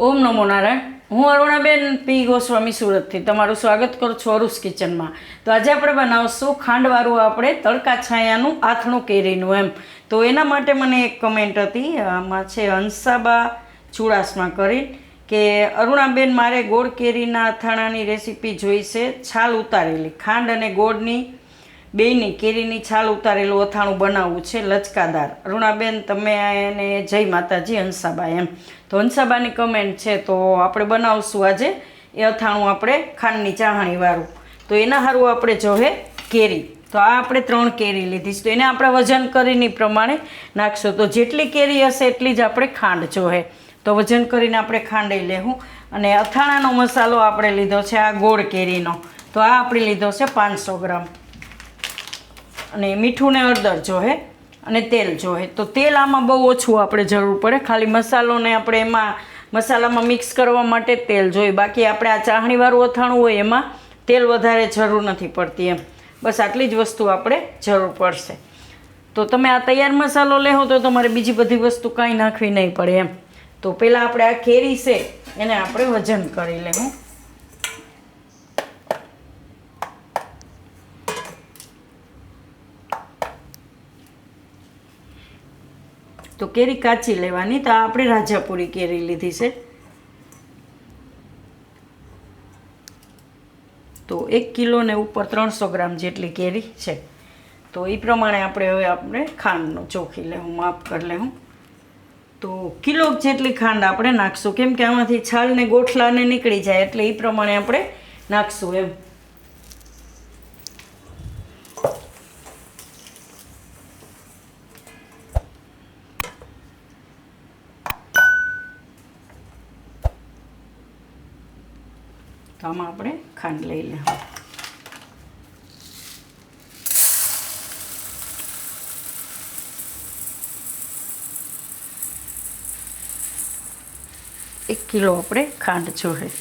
ઓમ નમો નારાયણ. હું અરુણાબેન પી ગોસ્વામી સુરતથી તમારું સ્વાગત કરું છું અરુસ કિચનમાં. તો આજે આપણે બનાવશું ખાંડવાળું આપણે તડકા છાયાનું આથણું કેરીનું એમ. તો એના માટે મને એક કમેન્ટ હતી, આમાં છે હંસાબા ચુડાસમા કરી કે અરુણાબેન મારે ગોળ કેરીના અથાણાની રેસીપી જોઈશે, છાલ ઉતારેલી ખાંડ અને ગોળની બેયની કેરીની છાલ ઉતારેલું અથાણું બનાવવું છે લચકાદાર. અરુણાબેન તમે એને જય માતાજી હંસાબા એમ. તો હંસાબાની કમેન્ટ છે, તો આપણે બનાવશું આજે એ અથાણું આપણે ખાંડની ચાહણીવાળું. તો એના સારું આપણે જોહે કેરી. તો આ આપણે 3 કેરી લીધી છે, તો એને આપણે વજન કરીને પ્રમાણે નાખશું. તો જેટલી કેરી હશે એટલી જ આપણે ખાંડ જોહે. તો વજન કરીને આપણે ખાંડી લેવું. અને અથાણાનો મસાલો આપણે લીધો છે આ ગોળ કેરીનો, તો આ આપણે લીધો છે 500 ગ્રામ. અને મીઠું ને હળદર જોહે અને તેલ જોહે. તો તેલ આમાં બહુ ઓછું આપણે જરૂર પડે, ખાલી મસાલોને આપણે એમાં મસાલામાં મિક્સ કરવા માટે તેલ જોઈએ. બાકી આપણે આ ચાહણીવાળું અથાણું હોય એમાં તેલ વધારે જરૂર નથી પડતી એમ. બસ આટલી જ વસ્તુ આપણે જરૂર પડશે. તો તમે આ તૈયાર મસાલો લેવો તો તમારે બીજી બધી વસ્તુ કાંઈ નાખવી નહીં પડે એમ. તો પહેલાં આપણે આ કેરી છે એને આપણે વજન કરી લેવું. તો કેરી કાચી લેવાની. તો આપણે રાજાપુરી કેરી લીધી છે. તો 1 કિલો ને ઉપર 300 ગ્રામ જેટલી કેરી છે. તો એ પ્રમાણે આપણે ખાંડનું ચોખી લેવું, માપ કરી લેવું. તો કિલો જેટલી ખાંડ આપણે નાખશું, કેમ કે આમાંથી છાલ ને ગોઠલાને નીકળી જાય એટલે એ પ્રમાણે આપણે નાખશું એમ. તો આમાં આપણે ખાંડ લઈ લેવું. એક કિલો આપણે ખાંડ જોઈએ.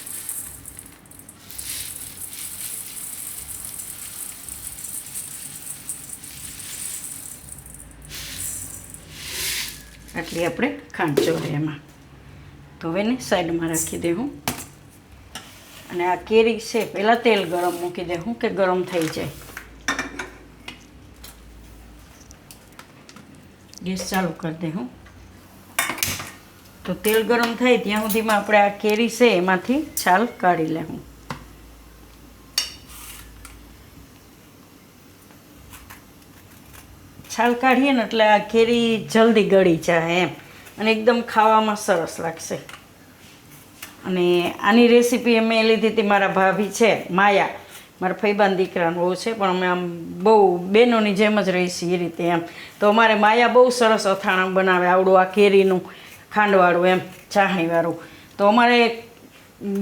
આટલી આપણે ખાંડ જોઈએ એમાં. તો હવે એને સાઈડમાં રાખી દેવું. અને આ કેરી છે પહેલાં તેલ ગરમ મૂકી દેવું કે ગરમ થઈ જાય. ગેસ ચાલુ કરી દેવું. તો તેલ ગરમ થાય ત્યાં સુધીમાં આપણે આ કેરી છે એમાંથી છાલ કાઢી લેવું. છાલ કાઢીએ ને એટલે આ કેરી જલ્દી ગળી જાય એમ, અને એકદમ ખાવામાં સરસ લાગશે. અને આની રેસીપી મેં લીધી હતી મારા ભાભી છે માયા, મારા ફૈબાન દીકરાનો બહુ છે, પણ અમે આમ બહુ બહેનોની જેમ જ રહી છીએ એ રીતે એમ. તો અમારે માયા બહુ સરસ અથાણું બનાવે આવડું આ કેરીનું ખાંડવાળું એમ, ચાહણીવાળું. તો અમારે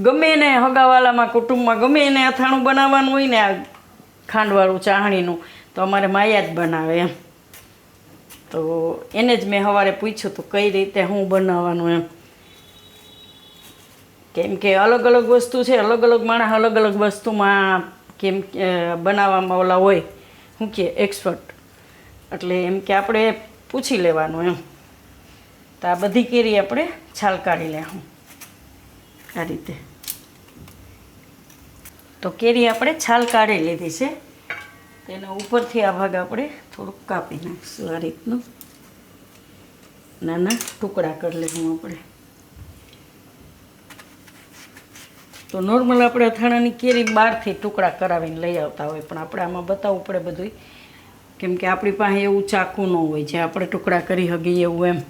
ગમે એને હગાવાલામાં કુટુંબમાં ગમે એને અથાણું બનાવવાનું હોય ને આ ખાંડવાળું ચાહણીનું, તો અમારે માયા જ બનાવે એમ. તો એને જ મેં સવારે પૂછ્યું હતું કઈ રીતે હું બનાવવાનું એમ. કેમ કે અલગ અલગ વસ્તુ છે, અલગ અલગ માણસ અલગ અલગ વસ્તુમાં કેમ બનાવવામાં ઓલા હોય શું કે એક્સપર્ટ, એટલે એમ કે આપણે પૂછી લેવાનું એમ. તો આ બધી કેરી આપણે છાલ કાઢી લેવું આ રીતે. તો કેરી આપણે છાલ કાઢી લીધી છે. તેના ઉપરથી આ ભાગ આપણે થોડુંક કાપી નાખીશું આ રીતનું. નાના ટુકડા કરી લેવું આપણે. તો નોર્મલ આપણે અથાણાની કેરી બહારથી ટુકડા કરાવીને લઈ આવતા હોય, પણ આપણે આમાં બતાવવું પડે બધું, કેમ કે આપણી પાસે એવું ચાકુ ન હોય જે આપણે ટુકડા કરી શકીએ એવું એમ.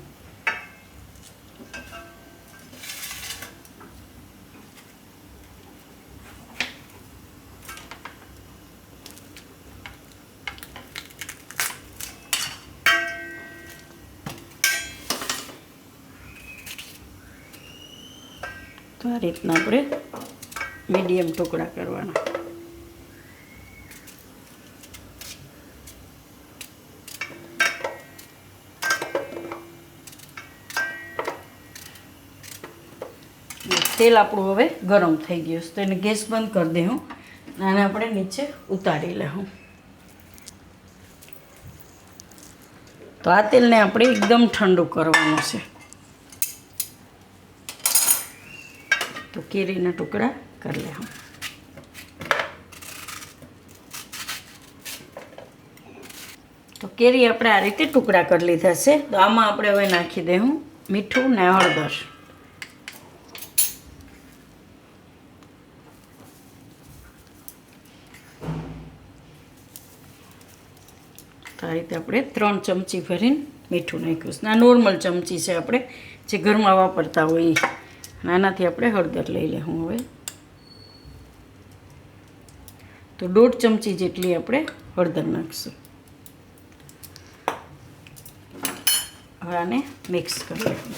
તો આ રીતના આપણે મીડિયમ ટુકડા કરવાના. તેલ આપણું હવે ગરમ થઈ ગયું છે, તો એને ગેસ બંધ કરી દઉં અને આપણે નીચે ઉતારી લેવું. તો આ તેલને આપણે એકદમ ઠંડુ કરવાનું છે. તો કેરીના ટુકડા કરી લે. તો કેરી આપણે આ રીતે ટુકડા કરી લીધા છે. તો આમાં આપણે હવે નાખી દઉં મીઠું ને હળદર. તો આ રીતે આપણે 3 ચમચી ભરીને મીઠું નાખ્યું છે. આ નોર્મલ ચમચી છે, આપણે જે ઘરમાં વાપરતા હોય આનાથી આપણે હળદર લઈ લેવું. હવે તો 1.5 ચમચી જેટલી આપણે હળદર નાખશું. હવે આને મિક્સ કરી લેવું.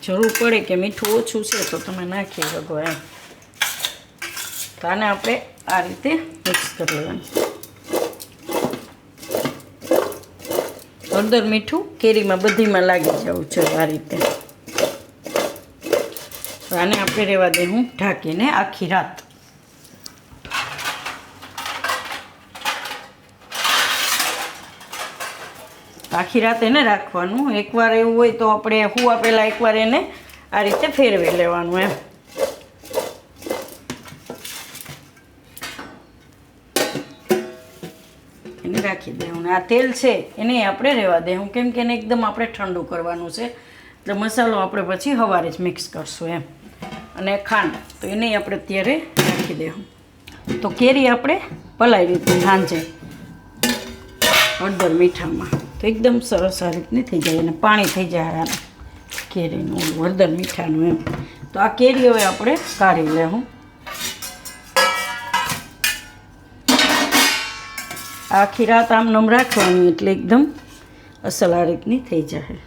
જરૂર પડે કે મીઠું ઓછું છે તો તમે નાખી શકો એમ. તો આને આપણે આ રીતે મિક્સ કરી લેવાનું. હળદર મીઠું કેરીમાં બધીમાં લાગી જવું છે આ રીતે. તો આને આપણે રહેવા દેવું ઢાંકીને આખી રાત. આખી રાત એને રાખવાનું. એકવાર એવું હોય તો આપણે હુવા પહેલાં એકવાર એને આ રીતે ફેરવી લેવાનું એમ. એને રાખી દેવું. આ તેલ છે એને આપણે રહેવા દેવું, કેમ કે એને એકદમ આપણે ઠંડુ કરવાનું છે. એટલે મસાલો આપણે પછી સવારે જ મિક્સ કરશું એમ. અને ખાંડ તો એને આપણે અત્યારે રાખી દેવું. તો કેરી આપણે પલાળી હતી સાંજે હળદર મીઠામાં, તો એકદમ સરસ આ રીતની થઈ જાય અને પાણી થઈ જાય આ કેરીનું હળદર મીઠાનું એમ. તો આ કેરી હવે આપણે કાઢી લેવું. આખી રાત આમ નમ રાખવાની એટલે એકદમ અસલ આ રીતની થઈ જાય.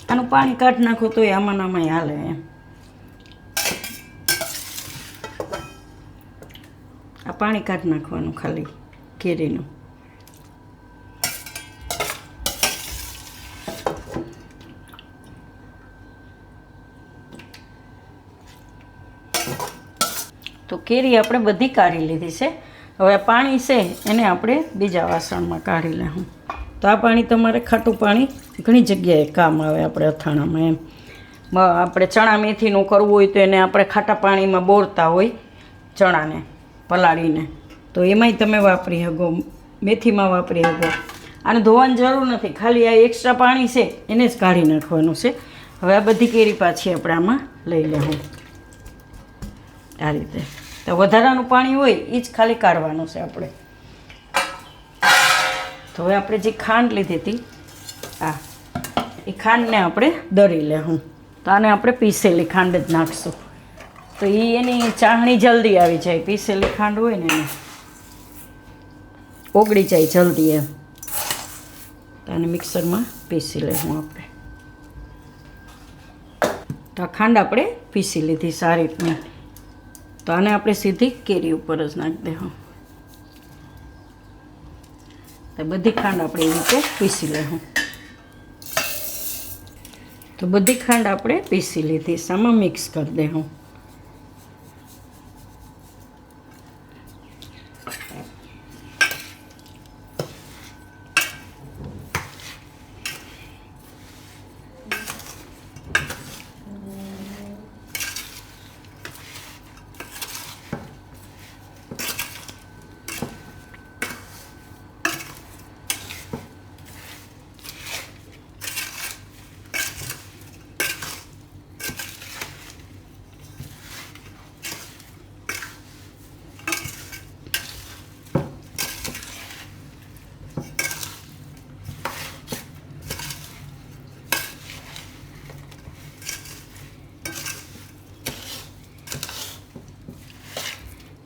આનું પાણી કાઢી નાખો તો આમાં આમાં હાલે એમ. આ પાણી કાઢી નાખવાનું ખાલી કેરીનું. તો કેરી આપણે બધી કાઢી લીધી છે. હવે પાણી છે એને આપણે બીજા વાસણમાં કાઢી લેવું. તો આ પાણી તમારે ખાટું પાણી ઘણી જગ્યાએ કામ આવે આપણે અથાણામાં એમ. આપણે ચણા મેથીનું કરવું હોય તો એને આપણે ખાટા પાણીમાં બોળતા હોય ચણાને પલાળીને, તો એમાંય તમે વાપરી શકો, મેથીમાં વાપરી શકો. આને ધોવાની જરૂર નથી, ખાલી આ એક્સ્ટ્રા પાણી છે એને જ કાઢી નાખવાનું છે. હવે આ બધી કેરી પાછી આપણે આમાં લઈ લેવું આ રીતે. તો વધારાનું પાણી હોય એ જ ખાલી કાઢવાનું છે આપણે. તો હવે આપણે જે ખાંડ લીધી હતી એ ખાંડને આપણે દળી લેવું. તો આને આપણે પીસેલી ખાંડ જ નાખશું. તો એની ચાહણી જલ્દી આવી જાય. પીસેલી ખાંડ હોય ને એને ઓગળી જાય જલ્દી એમ. તો આને મિક્સરમાં પીસી લેવું આપણે. તો આ ખાંડ આપણે પીસી લીધી સારી રીતની. તો આને આપણે સીધી કેરી ઉપર જ નાખી દેવું. તો બધી ખાંડ આપણે એવી રીતે પીસી લેવું. તો બધી ખાંડ આપણે પીસી લીધી, સામાં મિક્સ કરી દેવું.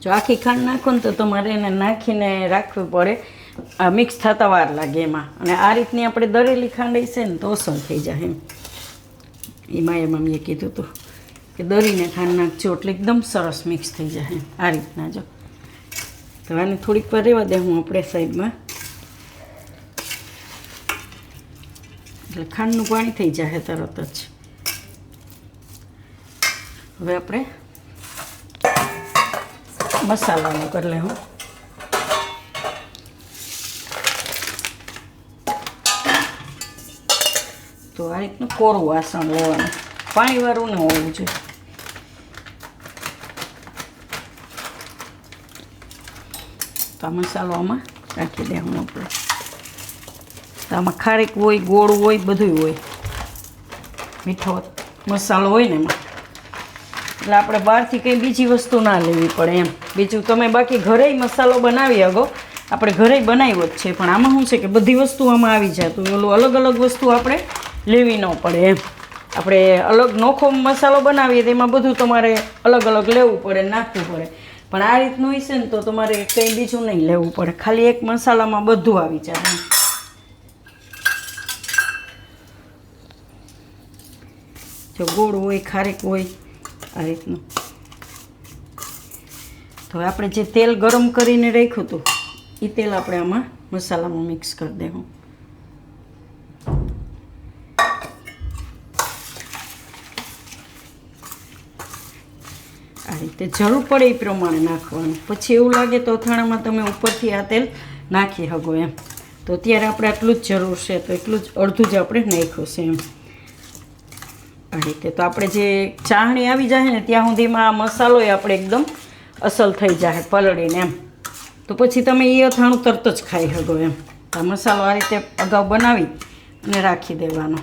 જો આખી ખાંડ નાખો ને તો તમારે એને નાખીને રાખવી પડે. આ મિક્સ થતા વાર લાગે એમાં. અને આ રીતની આપણે દળેલી ખાંડ છે ને તો અસર થઈ જાય એમ. એમાં મમ્મીએ કીધું હતું કે દળીને ખાંડ નાખજો એટલે એકદમ સરસ મિક્સ થઈ જાય આ રીતના. જો તો આને થોડીક વાર રહેવા દે હું આપણે સાઈડમાં. એટલે ખાંડનું પાણી થઈ જાય તરત જ. હવે આપણે મસાલાનું કરી લેવું. તો આ રીતનું કોરું વાસણ લેવાનું, પાણીવાળું ન હોવું જોઈએ. તો આ મસાલો આમાં રાખી દેવાનું આપણે. તો આમાં ખારેક હોય, ગોળ હોય, બધું હોય, મીઠો મસાલો હોય ને એમાં. એટલે આપણે બહારથી કંઈ બીજી વસ્તુ ના લેવી પડે એમ. બીજું તમે બાકી ઘરે મસાલો બનાવી શકો, આપણે ઘરે બનાવ્યો જ છે, પણ આમાં શું છે કે બધી વસ્તુ આમાં આવી જાય, તો ઓલું અલગ અલગ વસ્તુ આપણે લેવી ન પડે એમ. આપણે અલગ નોખો મસાલો બનાવીએ તો એમાં બધું તમારે અલગ અલગ લેવું પડે, નાખવું પડે. પણ આ રીતનું હશે ને તો તમારે કંઈ બીજું નહીં લેવું પડે, ખાલી એક મસાલામાં બધું આવી જાય. જો ગોળ હોય, ખારેક હોય, આ રીતનું. તો આપણે જે તેલ ગરમ કરીને રાખ્યું હતું એ તેલ આપણે આમાં મસાલામાં મિક્સ કરી દેવું. આ રીતે જરૂર પડે એ પ્રમાણે નાખવાનું. પછી એવું લાગે તો અથાણામાં તમે ઉપરથી આ તેલ નાખી શકો એમ. તો અત્યારે આપણે આટલું જ જરૂર છે, તો એટલું જ અડધું જ આપણે નાખ્યું છે એમ. આ રીતે તો આપણે જે ચાહણી આવી જાય ને ત્યાં સુધીમાં આ મસાલો આપણે એકદમ અસલ થઈ જાય પલળીને એમ. તો પછી તમે એ અથાણું તરત જ ખાઈ શકો એમ. આ મસાલો આ રીતે અગાઉ બનાવી અને રાખી દેવાનો.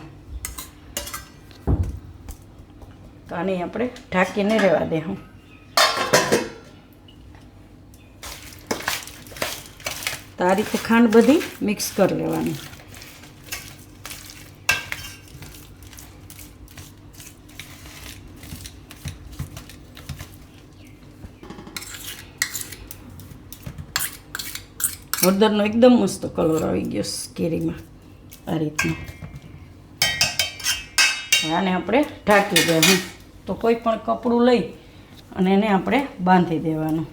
તો આને આપણે ઢાંકીને રહેવા દેવું. તો આ રીતે ખાંડ બધી મિક્સ કરી લેવાની. હળદરનો એકદમ મસ્ત કલર આવી ગયો કેરીમાં આ રીતનો. આને આપણે ઢાંકી દેવું. તો કોઈ પણ કપડું લઈ અને એને આપણે બાંધી દેવાનું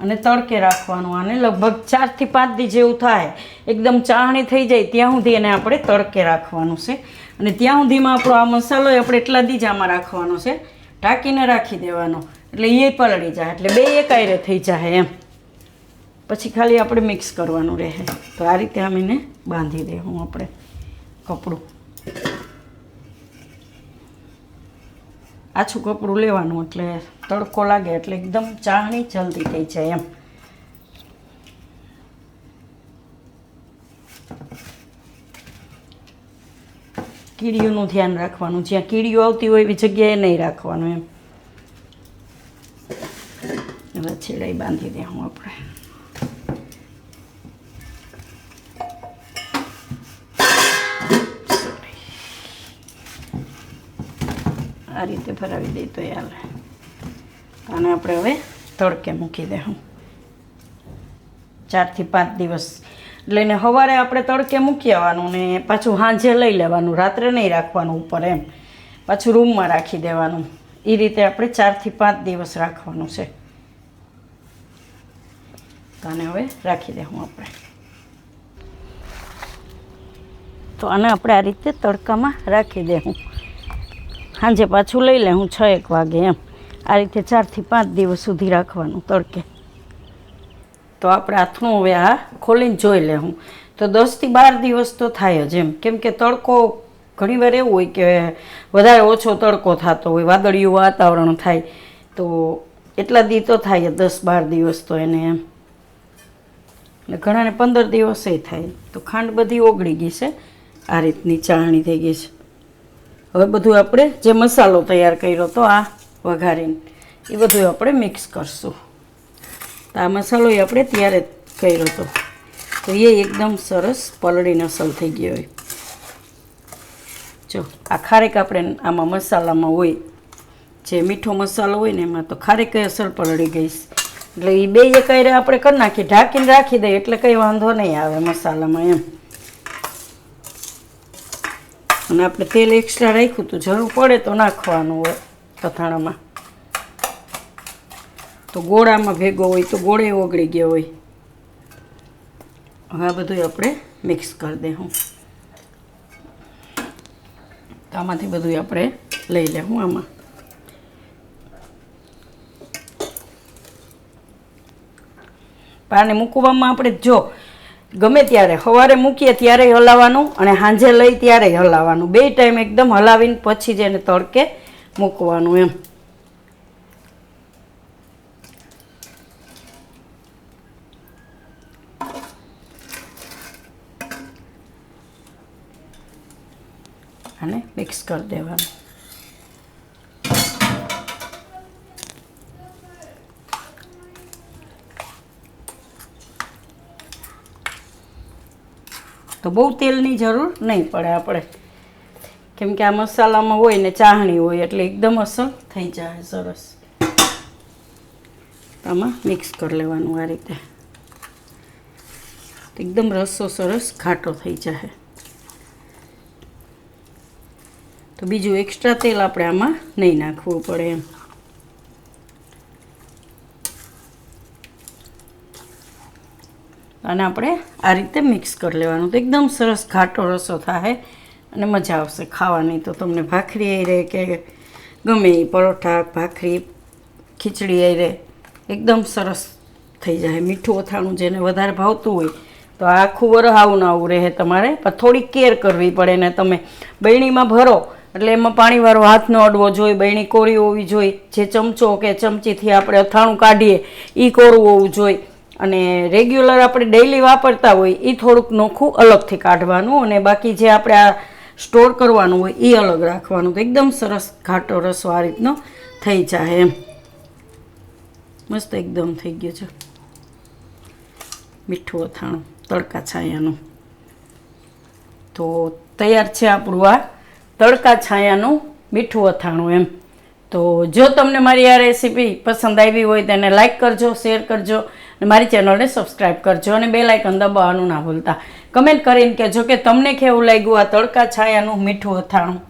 અને તડકે રાખવાનું. આને લગભગ 4 થી 5 દી જેવું થાય, એકદમ ચાહણી થઈ જાય ત્યાં સુધી એને આપણે તડકે રાખવાનું છે. અને ત્યાં સુધીમાં આપણો આ મસાલો આપણે એટલા દી જ આમાં રાખવાનો છે, ઢાંકીને રાખી દેવાનો. એટલે એ પલળી જાય, એટલે બે એકાયરે થઈ જાય એમ. પછી ખાલી આપણે મિક્સ કરવાનું રહે. તો આ રીતે આમ એને બાંધી દેવું આપણે કપડું. આછું કપડું લેવાનું એટલે તડકો લાગે એટલે એકદમ ચાહણી જલ્દી થઈ જાય એમ. કીડીઓનું ધ્યાન રાખવાનું, જ્યાં કીડીઓ આવતી હોય એવી જગ્યાએ નહીં રાખવાનું એમ. હવે છેડાઈ બાંધી દેવું આપણે. આ રીતે ભરાવી દઈએ તો હાલે. આને આપણે હવે તડકે મૂકી દેવું 4 થી 5 દિવસ. એટલે એને સવારે આપણે તડકે મૂકી આવવાનું ને પાછું સાંજે લઈ લેવાનું, રાત્રે નહીં રાખવાનું ઉપર એમ. પાછું રૂમમાં રાખી દેવાનું. એ રીતે આપણે 4 થી 5 દિવસ રાખવાનું છે. તો આને હવે રાખી દેવું આપણે. તો આને આપણે આ રીતે તડકામાં રાખી દેવું. સાંજે પાછું લઈ લે હું 6-1 વાગે એમ. આ રીતે 4 થી 5 દિવસ સુધી રાખવાનું તડકે. તો આપણે આથણું હવે આ ખોલીને જોઈ લેવું. તો 10 થી 12 દિવસ તો થાય જ એમ. કેમ કે તડકો ઘણીવાર એવું હોય કે વધારે ઓછો તડકો થતો હોય, વાદળિયું વાતાવરણ થાય, તો એટલા દી તો થાય 10-12 દિવસ તો એને એમ. એટલે ઘણાને 15 દિવસે થાય. તો ખાંડ બધી ઓગળી ગઈ છે, આ રીતની ચાળણી થઈ ગઈ છે. હવે બધું આપણે જે મસાલો તૈયાર કર્યો તો આ વઘારીને એ બધું આપણે મિક્સ કરશું. તો આ મસાલો આપણે ત્યારે જ કર્યો હતો, તો એ એકદમ સરસ પલળીને અસલ થઈ ગયો હોય. જો આ ખારેક આપણે આમાં મસાલામાં હોય, જે મીઠો મસાલો હોય ને એમાં તો ખારેક અસલ પલળી ગઈ. એટલે એ બે એકાયરે આપણે કરી નાખીએ, ઢાંકીને રાખી દઈએ એટલે કંઈ વાંધો નહીં આવે મસાલામાં એમ. અને આપણે તેલ એક્સ્ટ્રા રાખ્યું હતું, જરૂર પડે તો નાખવાનું હોય અથાણામાં. તો ગોળામાં ભેગો હોય તો ગોળે ઓગળી ગયો હોય. હવે આ બધું આપણે મિક્સ કરી દઉં. તો આમાંથી બધું આપણે લઈ લેવું આમાં. પાને મૂકવામાં આપણે જો ગમે ત્યારે સવારે મૂકીએ ત્યારે હલાવવાનું અને સાંજે લઈ ત્યારે હલાવવાનું, 2 ટાઈમ એકદમ હલાવીને પછી જ એને તડકે મૂકવાનું એમ. અને મિક્સ કરી દેવાનું. તો બહુ તેલની જરૂર નહીં પડે આપણે, કેમ કે આ મસાલામાં હોય ને ચાહણી હોય એટલે એકદમ અસર થઈ જાય સરસ. આમાં મિક્સ કરી લેવાનું આ રીતે, એકદમ રસો સરસ ઘાટો થઈ જાય. તો બીજું એક્સ્ટ્રા તેલ આપણે આમાં નહીં નાખવું પડે એમ. અને આપણે આ રીતે મિક્સ કરી લેવાનું, તો એકદમ સરસ ઘાટો રસો થાય અને મજા આવશે ખાવાની. તો તમને ભાખરી આવી રહે કે ગમે એ પરોઠા, ભાખરી, ખીચડી આવી રહે એકદમ સરસ થઈ જાય. મીઠું અથાણું જેને વધારે ભાવતું હોય તો આખું વરસ આવું ને આવું રહે તમારે, પણ થોડી કેર કરવી પડે ને. તમે બરણીમાં ભરો એટલે એમાં પાણીવાળો હાથ ન અડવો જોઈએ, બરણી કોરી હોવી જોઈએ. જે ચમચો કે ચમચીથી આપણે અથાણું કાઢીએ એ કોરું હોવું જોઈએ. અને રેગ્યુલર આપણે ડેઈલી વાપરતા હોય એ થોડુંક નોખું અલગથી કાઢવાનું, અને બાકી જે આપણે આ સ્ટોર કરવાનું હોય એ અલગ રાખવાનું. તો એકદમ સરસ ઘાટો રસો આ રીતનો થઈ જાય એમ. મસ્ત એકદમ થઈ ગયું છે મીઠું અથાણું તડકા છાયાનું. તો તૈયાર છે આપણું આ તડકા છાયાનું મીઠું અથાણું એમ. તો જો તમને મારી આ રેસીપી પસંદ આવી હોય તો એને લાઇક કરજો, શેર કરજો અને મારી ચેનલને સબસ્ક્રાઈબ કરજો અને બેલ આઇકન દબાવવાનું ના ભૂલતા. કમેન્ટ કરીને કહેજો કે તમને કેવું લાગ્યું આ તડકા છાયાનું મીઠું અથાણું.